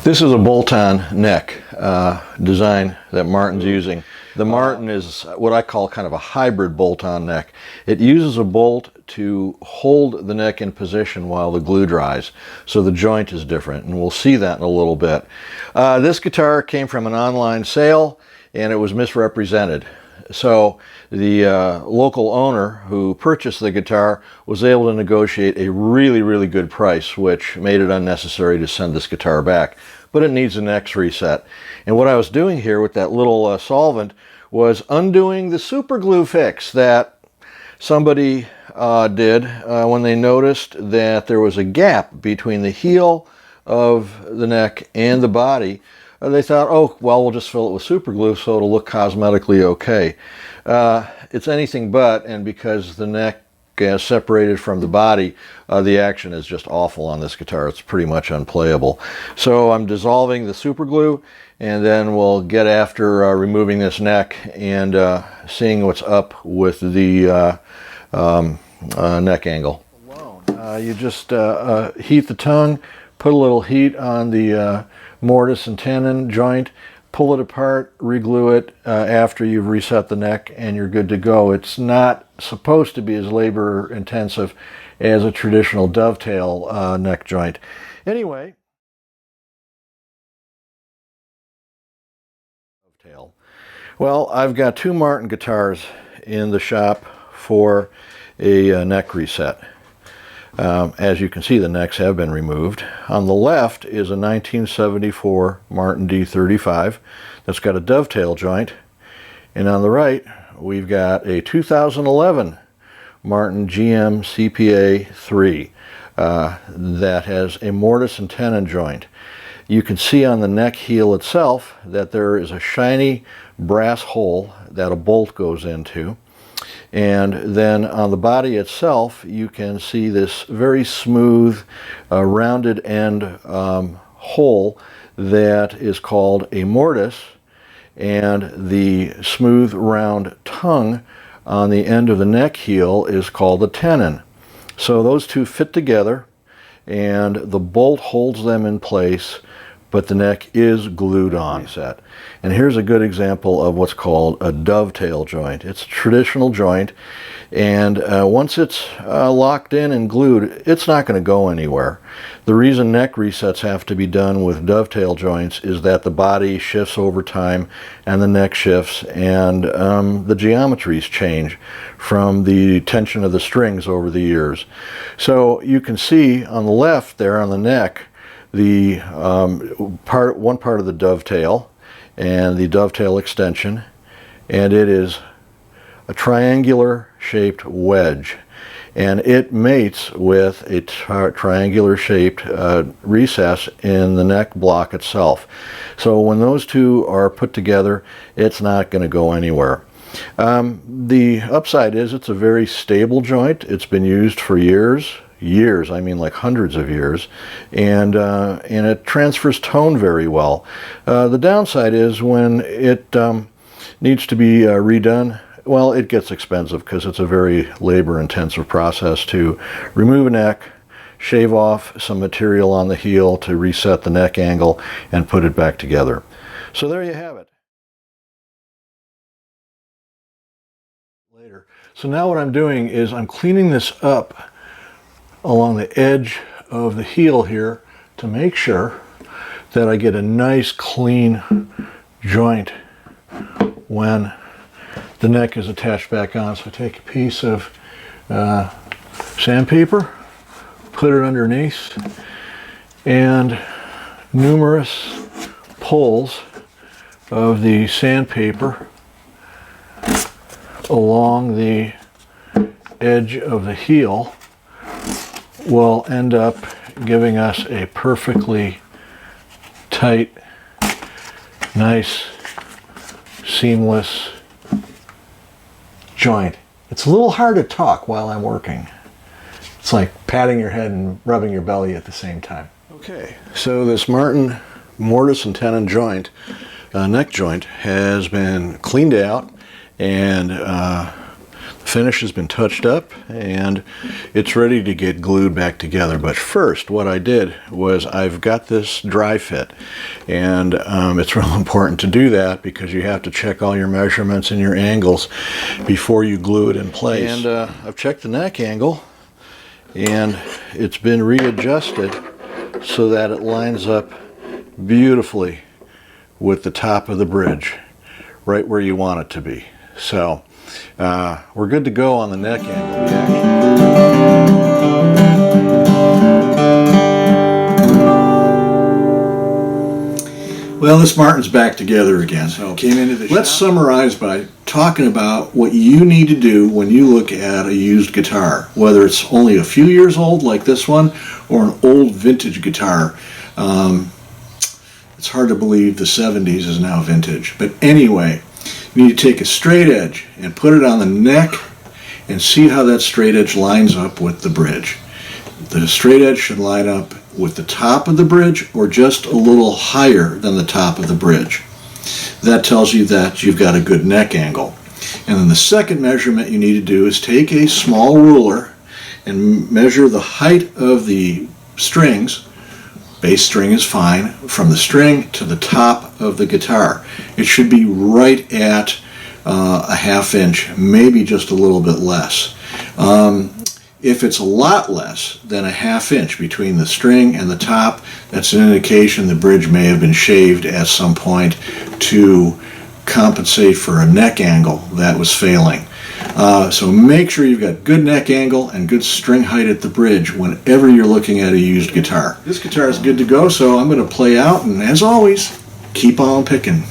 This is a bolt-on neck design that Martin's using. The Martin is what I call kind of a hybrid bolt-on neck. It uses a bolt to hold the neck in position while the glue dries, so the joint is different, and we'll see that in a little bit. This guitar came from an online sale, and it was misrepresented. So the local owner who purchased the guitar was able to negotiate a really good price, which made it unnecessary to send this guitar back. But it needs a neck reset. And what I was doing here with that little solvent was undoing the super glue fix that somebody did when they noticed that there was a gap between the heel of the neck and the body. They thought, oh, well, we'll just fill it with super glue so it'll look cosmetically okay. It's anything but, and because the neck is separated from the body, the action is just awful on this guitar. It's pretty much unplayable. So I'm dissolving the super glue, and then we'll get after removing this neck and seeing what's up with the neck angle. You just heat the tongue, put a little heat on the mortise and tenon joint, pull it apart, reglue it after you've reset the neck, and you're good to go. It's not supposed to be as labor intensive as a traditional dovetail neck joint. Anyway, dovetail. Well, I've got two Martin guitars in the shop for a neck reset. As you can see, the necks have been removed. On the left is a 1974 Martin D35 that's got a dovetail joint, and on the right we've got a 2011 Martin GM CPA 3 that has a mortise and tenon joint. You can see on the neck heel itself that there is a shiny brass hole that a bolt goes into. And then on the body itself, you can see this very smooth, rounded end hole that is called a mortise, and the smooth, round tongue on the end of the neck heel is called a tenon. So those two fit together, and the bolt holds them in place, but the neck is glued on. And here's a good example of what's called a dovetail joint. It's a traditional joint, and once it's locked in and glued, it's not going to go anywhere. The reason neck resets have to be done with dovetail joints is that the body shifts over time and the neck shifts, and the geometries change from the tension of the strings over the years. So you can see on the left there on the neck the one part of the dovetail and the dovetail extension, and it is a triangular shaped wedge, and it mates with a triangular shaped recess in the neck block itself. So when those two are put together, it's not going to go anywhere. The upside is it's a very stable joint. It's been used for years, I mean like hundreds of years, and it transfers tone very well. The downside is when it needs to be redone, well, it gets expensive because it's a very labor-intensive process to remove a neck, shave off some material on the heel to reset the neck angle, and put it back together. So there you have it. So now what I'm doing is I'm cleaning this up along the edge of the heel here to make sure that I get a nice clean joint when the neck is attached back on. So I take a piece of sandpaper, put it underneath, and numerous pulls of the sandpaper along the edge of the heel will end up giving us a perfectly tight, nice, seamless joint. It's a little hard to talk while I'm working. It's like patting your head and rubbing your belly at the same time. Okay, so this Martin mortise and tenon joint, neck joint, has been cleaned out, and the finish has been touched up and it's ready to get glued back together. But first, what I did was I've got this dry fit, and it's real important to do that because you have to check all your measurements and your angles before you glue it in place. And I've checked the neck angle, and it's been readjusted so that it lines up beautifully with the top of the bridge, right where you want it to be. So we're good to go on the neck angle. Well, this Martin's back together again. So let's summarize by talking about what you need to do when you look at a used guitar, whether it's only a few years old like this one or an old vintage guitar. It's hard to believe the 70s is now vintage. But anyway, you need to take a straight edge and put it on the neck and see how that straight edge lines up with the bridge. The straight edge should line up with the top of the bridge or just a little higher than the top of the bridge. That tells you that you've got a good neck angle. And then the second measurement you need to do is take a small ruler and measure the height of the strings. Bass string is fine, from the string to the top of the guitar. It should be right at a ½ inch, maybe just a little bit less. If it's a lot less than a ½ inch between the string and the top, that's an indication the bridge may have been shaved at some point to compensate for a neck angle that was failing. So make sure you've got good neck angle and good string height at the bridge whenever you're looking at a used guitar. This guitar is good to go, so I'm going to play out, and as always, keep on picking.